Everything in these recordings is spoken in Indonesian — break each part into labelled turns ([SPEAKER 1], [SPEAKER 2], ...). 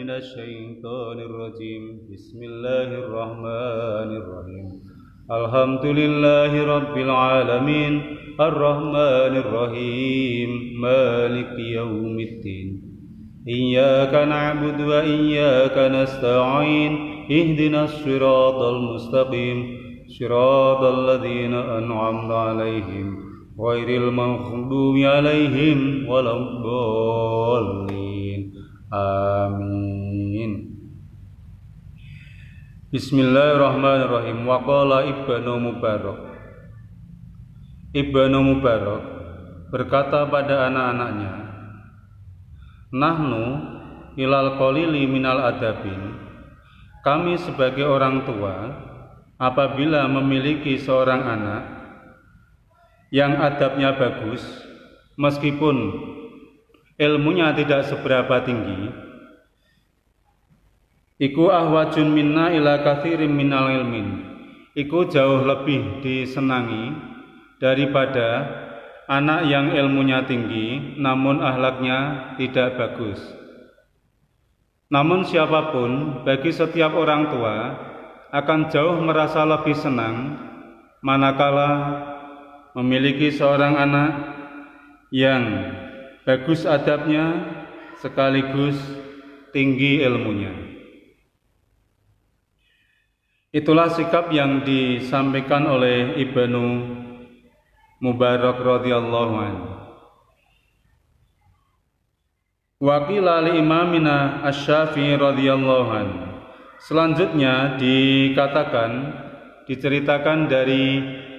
[SPEAKER 1] من الشيطان الرجيم بسم الله الرحمن الرحيم الحمد لله رب العالمين الرحمن الرحيم مالك يوم الدين إياك نعبد وإياك نستعين اهدنا الصراط المستقيم صراط الذين أنعمت عليهم غير المغضوب عليهم ولا الضالين آمين. Bismillahirrahmanirrahim. Waqala Ibnu Mubarak berkata pada anak-anaknya, Nahnu ilal qalili minal adabin, kami sebagai orang tua apabila memiliki seorang anak yang adabnya bagus meskipun ilmunya tidak seberapa tinggi, iku ahwajun minna ila katsirin minal ilmin, iku jauh lebih disenangi daripada anak yang ilmunya tinggi namun akhlaknya tidak bagus. Namun siapapun, bagi setiap orang tua akan jauh merasa lebih senang manakala memiliki seorang anak yang bagus adabnya sekaligus tinggi ilmunya. Itulah sikap yang disampaikan oleh Ibnu Mubarak radhiyallahu anhu. Wa qila li imamina Asy-Syafi'i radhiyallahu anhu. Selanjutnya diceritakan dari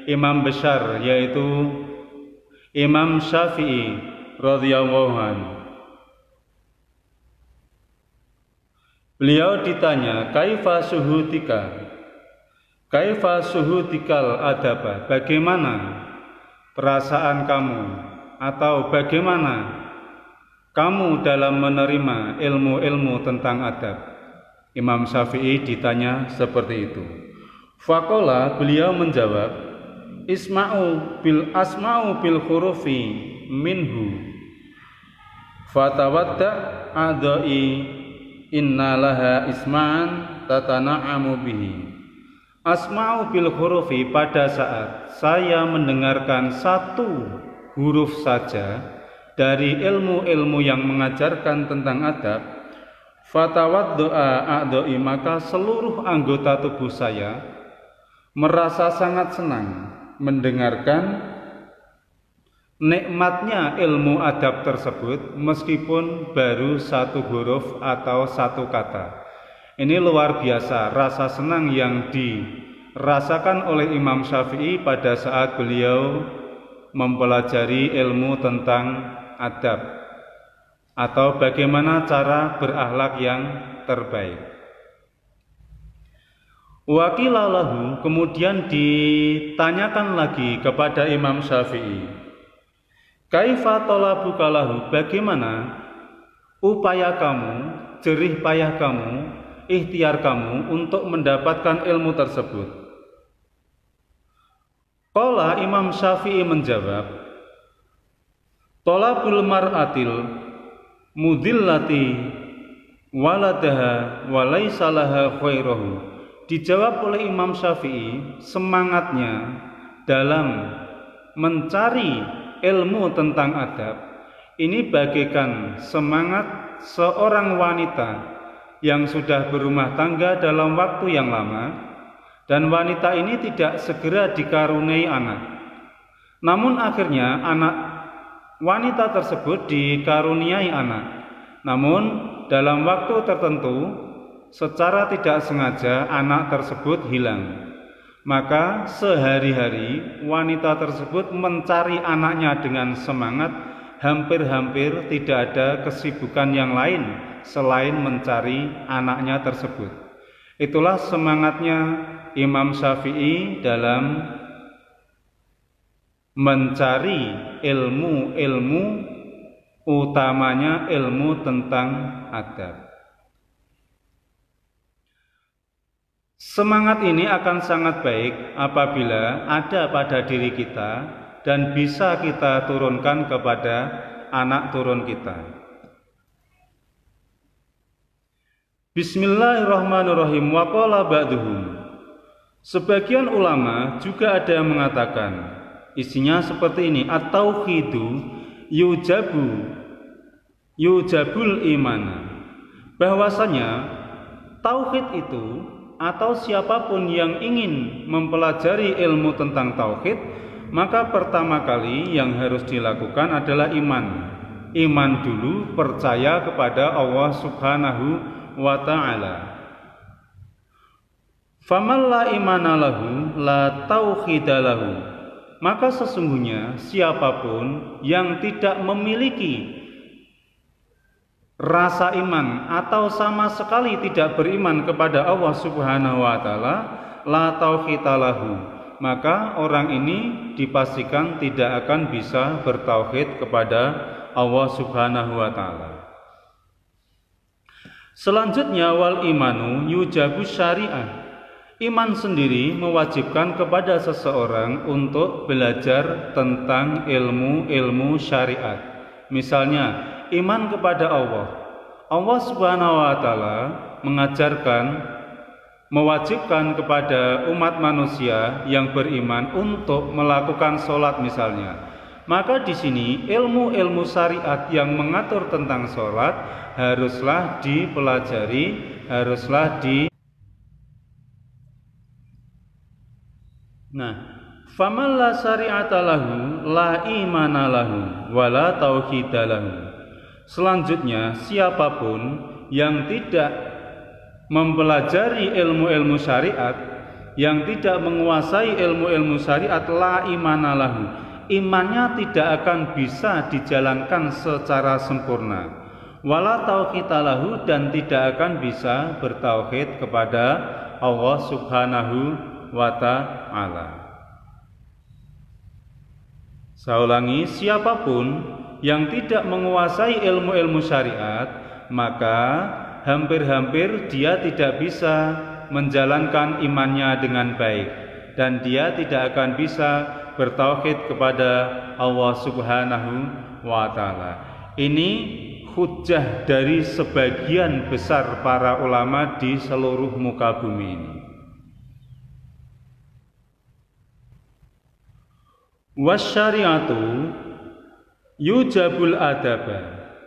[SPEAKER 1] imam besar yaitu Imam Syafi'i radhiyallahu anhu. Beliau ditanya, kaifa suhutikal adaba, bagaimana perasaan kamu atau bagaimana kamu dalam menerima ilmu-ilmu tentang adab? Imam Syafi'i ditanya seperti itu. Faqala, beliau menjawab, asma'u bil hurufi minhu fatawadda adai innalaha isma'an tatana'amu bihi. Asma'u bil hurufi, pada saat saya mendengarkan satu huruf saja dari ilmu-ilmu yang mengajarkan tentang adab, fatawadda'a a'dha'i, maka seluruh anggota tubuh saya merasa sangat senang mendengarkan nikmatnya ilmu adab tersebut meskipun baru satu huruf atau satu kata. Ini luar biasa rasa senang yang dirasakan oleh Imam Syafi'i pada saat beliau mempelajari ilmu tentang adab atau bagaimana cara berakhlak yang terbaik. Wakilalahu, kemudian ditanyakan lagi kepada Imam Syafi'i, kaifa talabuka lahu, bagaimana upaya kamu, jerih payah kamu, ikhtiar kamu untuk mendapatkan ilmu tersebut? Qala, Imam Syafi'i menjawab, talabul mar'atil mudillati waladaha wa laisa laha khairuhu. Dijawab oleh Imam Syafi'i, semangatnya dalam mencari ilmu tentang adab ini bagaikan semangat seorang wanita yang sudah berumah tangga dalam waktu yang lama, dan wanita ini tidak segera dikaruniai anak. Namun akhirnya anak wanita tersebut dikaruniai anak. Namun dalam waktu tertentu secara tidak sengaja anak tersebut hilang. Maka sehari-hari wanita tersebut mencari anaknya dengan semangat, hampir-hampir tidak ada kesibukan yang lain selain mencari anaknya tersebut. Itulah semangatnya Imam Syafi'i dalam mencari ilmu-ilmu, utamanya ilmu tentang adab. Semangat ini akan sangat baik apabila ada pada diri kita dan bisa kita turunkan kepada anak turun kita. Bismillahirrahmanirrahim. Wa qala ba'duhum. Sebagian ulama juga ada yang mengatakan isinya seperti ini, at-tauhidu yujabul imana, bahwasanya tauhid itu atau siapapun yang ingin mempelajari ilmu tentang tauhid, maka pertama kali yang harus dilakukan adalah iman. Iman dulu, percaya kepada Allah Subhanahu wa ta'ala. Faman la imana lahu la tauhida lahu, maka sesungguhnya siapapun yang tidak memiliki rasa iman atau sama sekali tidak beriman kepada Allah Subhanahu wa ta'ala, la tauhida lahu, maka orang ini dipastikan tidak akan bisa bertauhid kepada Allah Subhanahu wa ta'ala. Selanjutnya, wal imanu yujabu syariah. Iman sendiri mewajibkan kepada seseorang untuk belajar tentang ilmu syariat. Misalnya, iman kepada Allah. Allah Subhanahu wa ta'ala mewajibkan kepada umat manusia yang beriman untuk melakukan sholat misalnya. Maka di sini ilmu syariat yang mengatur tentang sholat haruslah dipelajari, faman la syari'ata lahu la imana lahu wala tauhida lahu. Selanjutnya, siapapun yang tidak mempelajari ilmu syariat, yang tidak menguasai ilmu syariat, la imana lahu, imannya tidak akan bisa dijalankan secara sempurna. Wala tauhida lahu, dan tidak akan bisa bertauhid kepada Allah Subhanahu wa ta'ala. Saya ulangi, siapapun yang tidak menguasai ilmu syariat, maka hampir-hampir dia tidak bisa menjalankan imannya dengan baik, dan dia tidak akan bisa bertauhid kepada Allah Subhanahu wa ta'ala. Ini hujjah dari sebagian besar para ulama di seluruh muka bumi ini. Wasyariatu yujabul adaba,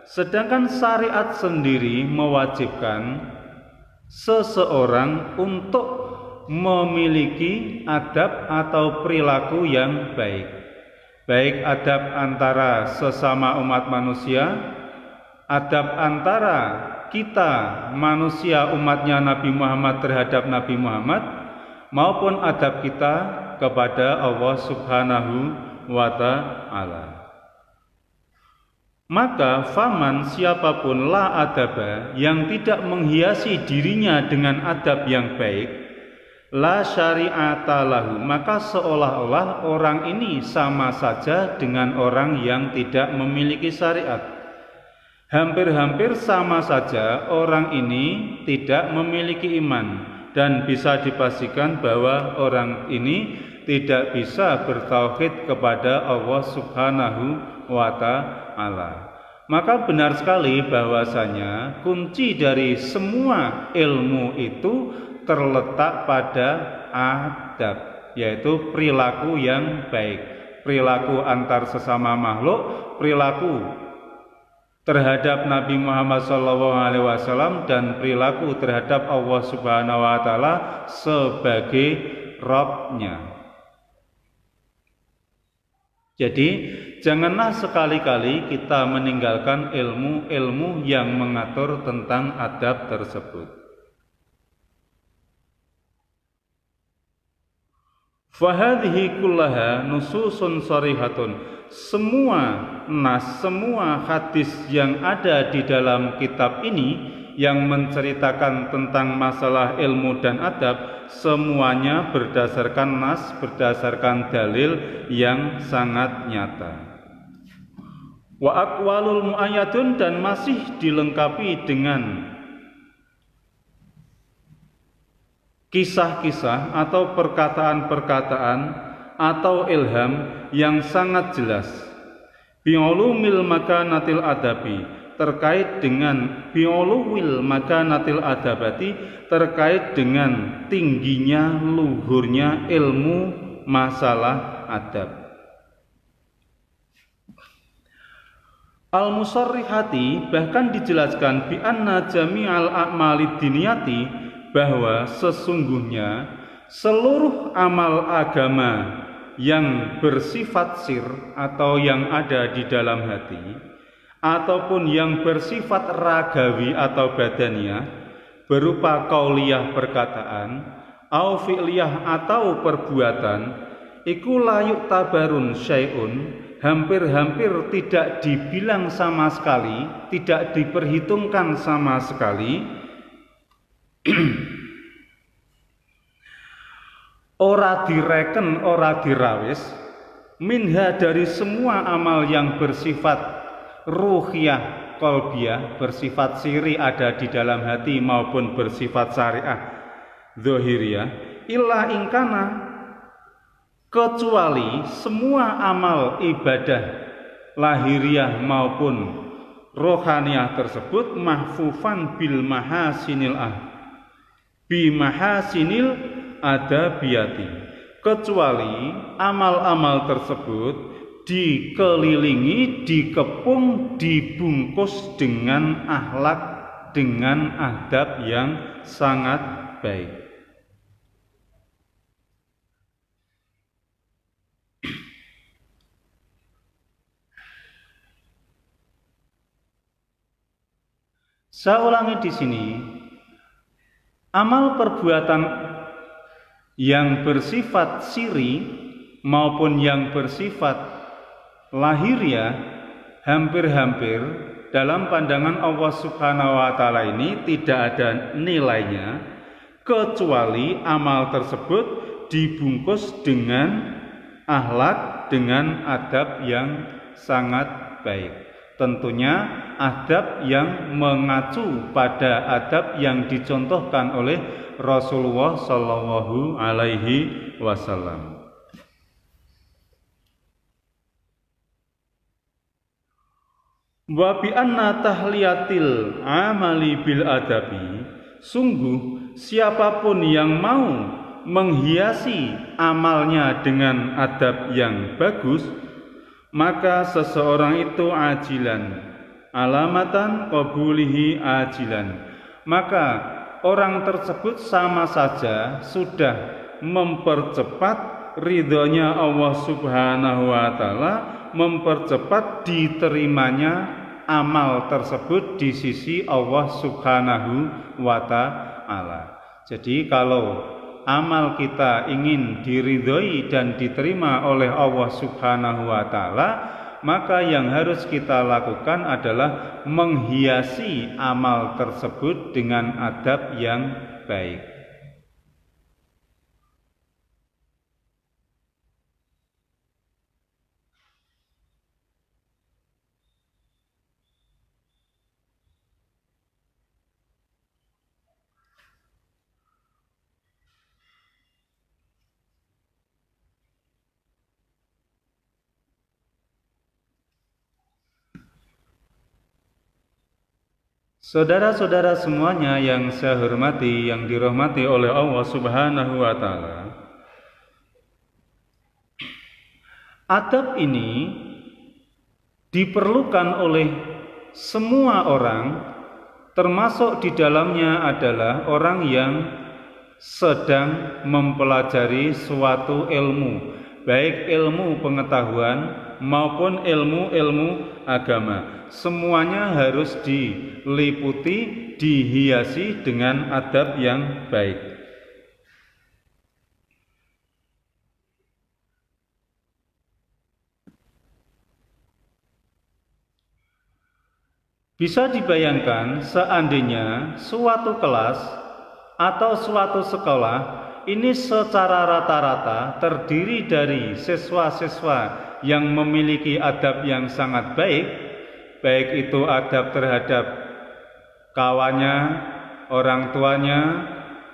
[SPEAKER 1] sedangkan syariat sendiri mewajibkan seseorang untuk memiliki adab atau perilaku yang baik. Baik adab antara sesama umat manusia, adab antara kita manusia umatnya Nabi Muhammad terhadap Nabi Muhammad, maupun adab kita kepada Allah Subhanahu wa ta'ala. Maka faman, siapapun la adaba, yang tidak menghiasi dirinya dengan adab yang baik, la syari'ata lahu, maka seolah-olah orang ini sama saja dengan orang yang tidak memiliki syariat. Hampir-hampir sama saja orang ini tidak memiliki iman, dan bisa dipastikan bahwa orang ini tidak bisa bertauhid kepada Allah Subhanahu wa ta'ala. Maka benar sekali bahwasanya kunci dari semua ilmu itu terletak pada adab, yaitu perilaku yang baik, perilaku antar sesama makhluk, perilaku terhadap Nabi Muhammad SAW, dan perilaku terhadap Allah Subhanahu wa ta'ala sebagai Rabb-Nya. Jadi janganlah sekali-kali kita meninggalkan ilmu yang mengatur tentang adab tersebut. Fahadhihi kullaha nususun sharihatun. Semua hadis yang ada di dalam kitab ini yang menceritakan tentang masalah ilmu dan adab, semuanya berdasarkan nas, berdasarkan dalil yang sangat nyata. Wa aqwalul muayyadun, dan masih dilengkapi dengan kisah-kisah atau perkataan-perkataan atau ilham yang sangat jelas. Bi'ulumil makanatil adabi, terkait dengan bi'uluwil makanatil adabati, terkait dengan tingginya, luhurnya ilmu masalah adab. Al-Musarrihati bahkan dijelaskan bi anna jami'al a'malid diniyati, bahwa sesungguhnya seluruh amal agama yang bersifat sir atau yang ada di dalam hati, ataupun yang bersifat ragawi atau badaniah berupa qauliyah perkataan, au fi'liyah atau perbuatan, iku layuk tabarun syai'un, hampir-hampir tidak dibilang sama sekali, tidak diperhitungkan sama sekali, ora direken, ora dirawis, minha dari semua amal yang bersifat ruhiyah qalbiyah, bersifat siri ada di dalam hati maupun bersifat syariah zahiriyah, illa ingkana, kecuali semua amal ibadah lahiriah maupun rohaniah tersebut mahfufan bil mahasinil bimahasinil adabiyati, kecuali amal-amal tersebut dikelilingi, dikepung, dibungkus dengan akhlak, dengan adab yang sangat baik. Saya ulangi di sini, amal perbuatan yang bersifat siri maupun yang bersifat lahiriah hampir-hampir dalam pandangan Allah Subhanahu wa taala ini tidak ada nilainya, kecuali amal tersebut dibungkus dengan akhlak, dengan adab yang sangat baik. Tentunya adab yang mengacu pada adab yang dicontohkan oleh Rasulullah Shallallahu Alaihi Wasallam. Wa bi anna tahliyatil amali bil adabi, sungguh siapapun yang mau menghiasi amalnya dengan adab yang bagus, maka seseorang itu ajilan, alamatan qabulihi ajilan, maka orang tersebut sama saja sudah mempercepat ridhonya Allah Subhanahu wa taala, mempercepat diterimanya amal tersebut di sisi Allah Subhanahu wa taala. Jadi kalau amal kita ingin diridhoi dan diterima oleh Allah Subhanahu wa taala, maka yang harus kita lakukan adalah menghiasi amal tersebut dengan adab yang baik. Saudara-saudara semuanya yang saya hormati, yang dirahmati oleh Allah Subhanahu wa taala, adab ini diperlukan oleh semua orang, termasuk di dalamnya adalah orang yang sedang mempelajari suatu ilmu, baik ilmu pengetahuan maupun ilmu-ilmu agama. Semuanya harus diliputi, dihiasi dengan adab yang baik. Bisa dibayangkan seandainya suatu kelas atau suatu sekolah ini secara rata-rata terdiri dari siswa-siswa yang memiliki adab yang sangat baik, baik itu adab terhadap kawannya, orang tuanya,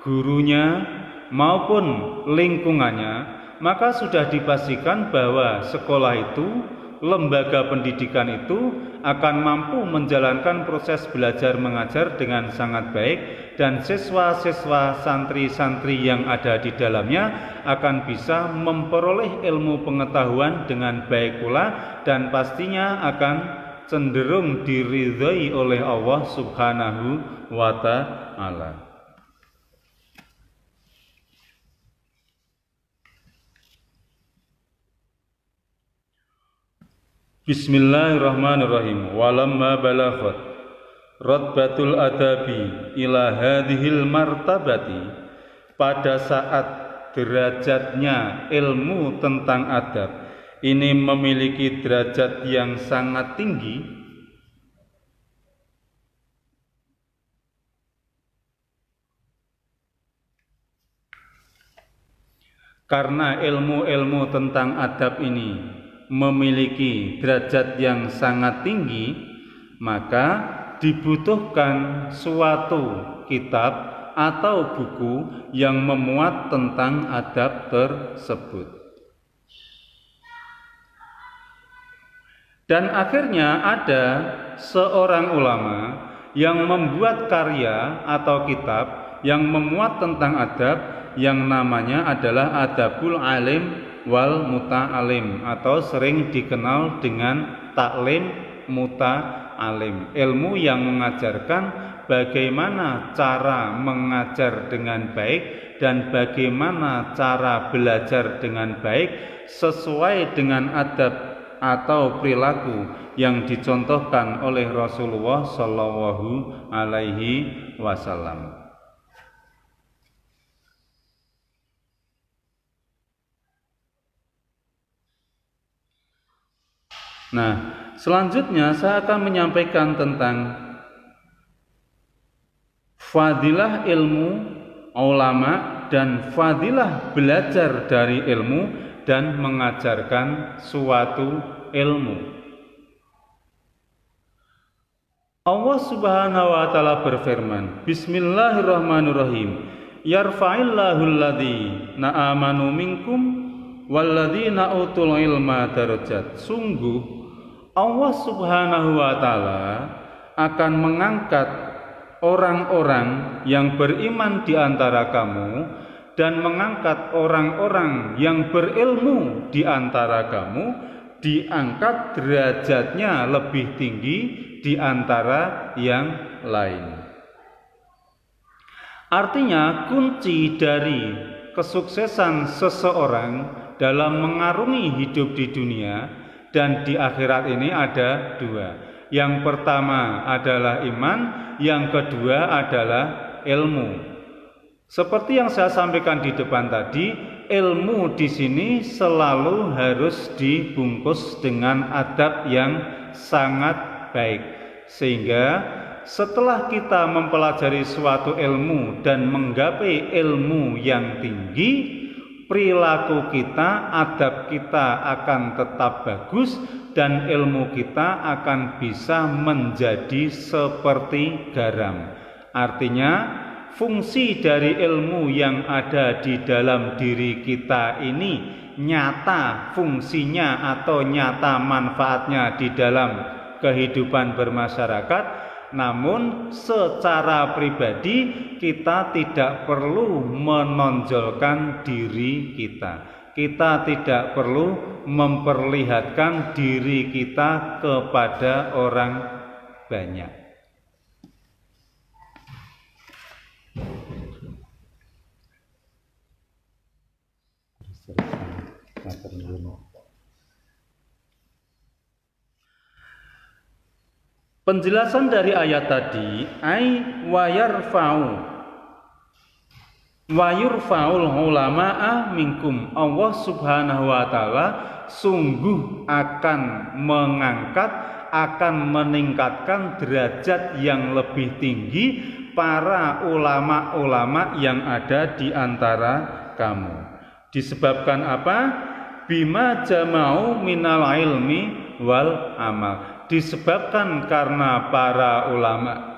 [SPEAKER 1] gurunya, maupun lingkungannya, maka sudah dipastikan bahwa sekolah itu lembaga pendidikan itu akan mampu menjalankan proses belajar mengajar dengan sangat baik, dan siswa-siswa santri-santri yang ada di dalamnya akan bisa memperoleh ilmu pengetahuan dengan baik pula, dan pastinya akan cenderung diridhai oleh Allah Subhanahu wa Ta'ala. Bismillahirrahmanirrahim. Walamma balaghat ratbatul adabi ila hadhil martabati, pada saat derajatnya ilmu tentang adab ini memiliki derajat yang sangat tinggi, karena ilmu-ilmu tentang adab ini memiliki derajat yang sangat tinggi, maka dibutuhkan suatu kitab atau buku yang memuat tentang adab tersebut. Dan akhirnya ada seorang ulama yang membuat karya atau kitab yang memuat tentang adab, yang namanya adalah Adabul Alim wal Muta'alim, atau sering dikenal dengan taklim muta'alim, ilmu yang mengajarkan bagaimana cara mengajar dengan baik dan bagaimana cara belajar dengan baik sesuai dengan adab atau perilaku yang dicontohkan oleh Rasulullah Shallallahu Alaihi Wasallam. Nah, selanjutnya saya akan menyampaikan tentang fadilah ilmu ulama dan fadilah belajar dari ilmu dan mengajarkan suatu ilmu. Allah Subhanahu wa Ta'ala berfirman, Bismillahirrahmanirrahim, Yarfa'illahu alladhina amanu minkum walladzina utul ilma darajat. Sungguh Allah Subhanahu wa Ta'ala akan mengangkat orang-orang yang beriman di antara kamu dan mengangkat orang-orang yang berilmu di antara kamu, diangkat derajatnya lebih tinggi di antara yang lain. Artinya, kunci dari kesuksesan seseorang dalam mengarungi hidup di dunia dan di akhirat ini ada dua. Yang pertama adalah iman, yang kedua adalah ilmu. Seperti yang saya sampaikan di depan tadi, ilmu di sini selalu harus dibungkus dengan adab yang sangat baik, sehingga setelah kita mempelajari suatu ilmu dan menggapai ilmu yang tinggi, perilaku kita, adab kita akan tetap bagus dan ilmu kita akan bisa menjadi seperti garam. Artinya, fungsi dari ilmu yang ada di dalam diri kita ini nyata fungsinya atau nyata manfaatnya di dalam kehidupan bermasyarakat. Namun secara pribadi kita tidak perlu menonjolkan diri kita. Kita tidak perlu memperlihatkan diri kita kepada orang banyak. Penjelasan dari ayat tadi, ai wa yurfa'ul ulama'a minkum. Allah Subhanahu wa Ta'ala sungguh akan mengangkat, akan meningkatkan derajat yang lebih tinggi para ulama-ulama yang ada di antara kamu. Disebabkan apa? Bima jama'u minal ilmi wal amal. Disebabkan karena para ulama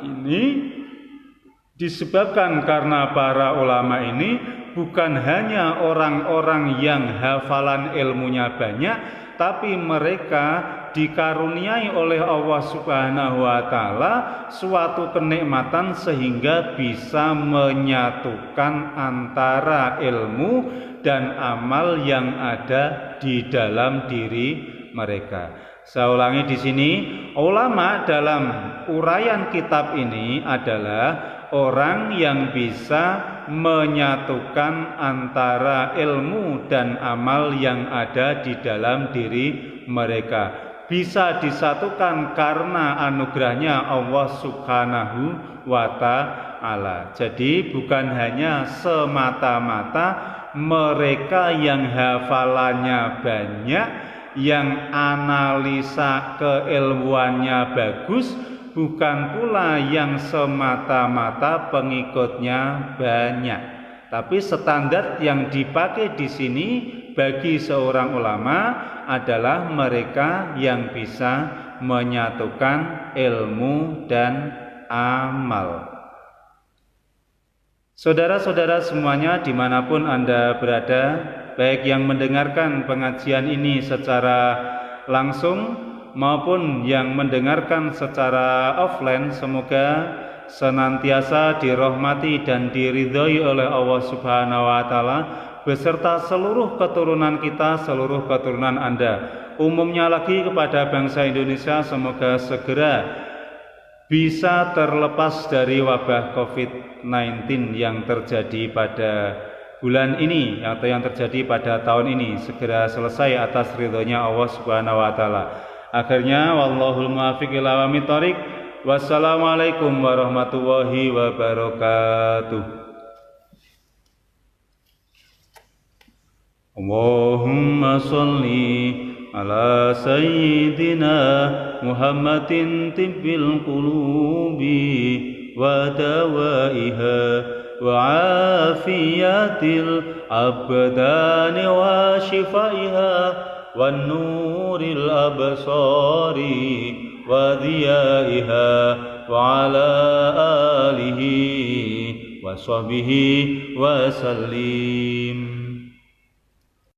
[SPEAKER 1] ini bukan hanya orang-orang yang hafalan ilmunya banyak, tapi mereka dikaruniai oleh Allah Subhanahu wa taala suatu kenikmatan sehingga bisa menyatukan antara ilmu dan amal yang ada di dalam diri mereka. Saya ulangi di sini, ulama dalam uraian kitab ini adalah orang yang bisa menyatukan antara ilmu dan amal yang ada di dalam diri mereka. Bisa disatukan karena anugerahnya Allah Subhanahu wa ta'ala. Jadi bukan hanya semata-mata mereka yang hafalannya banyak, yang analisa keilmuannya bagus, bukan pula yang semata-mata pengikutnya banyak. Tapi standar yang dipakai di sini bagi seorang ulama adalah mereka yang bisa menyatukan ilmu dan amal. Saudara-saudara semuanya dimanapun Anda berada, baik yang mendengarkan pengajian ini secara langsung maupun yang mendengarkan secara offline, semoga senantiasa dirahmati dan diridhoi oleh Allah Subhanahu wa taala beserta seluruh keturunan kita, seluruh keturunan Anda. Umumnya lagi kepada bangsa Indonesia, semoga segera bisa terlepas dari wabah COVID-19 yang terjadi pada bulan ini atau yang terjadi pada tahun ini, segera selesai atas ridhonya Allah Subhanahu wa taala. Akhirnya wallahul muwaffiq ila aqwamit thoriq. Wassalamualaikum warahmatullahi wabarakatuh. Allahumma sholli ala sayyidina Muhammadin tibbil qulubi wa dawaiha wa afiyatil abdani wa shifaiha wa nuril absari wa dhiyaiha wa ala alihi wa sahbihi wa sallim.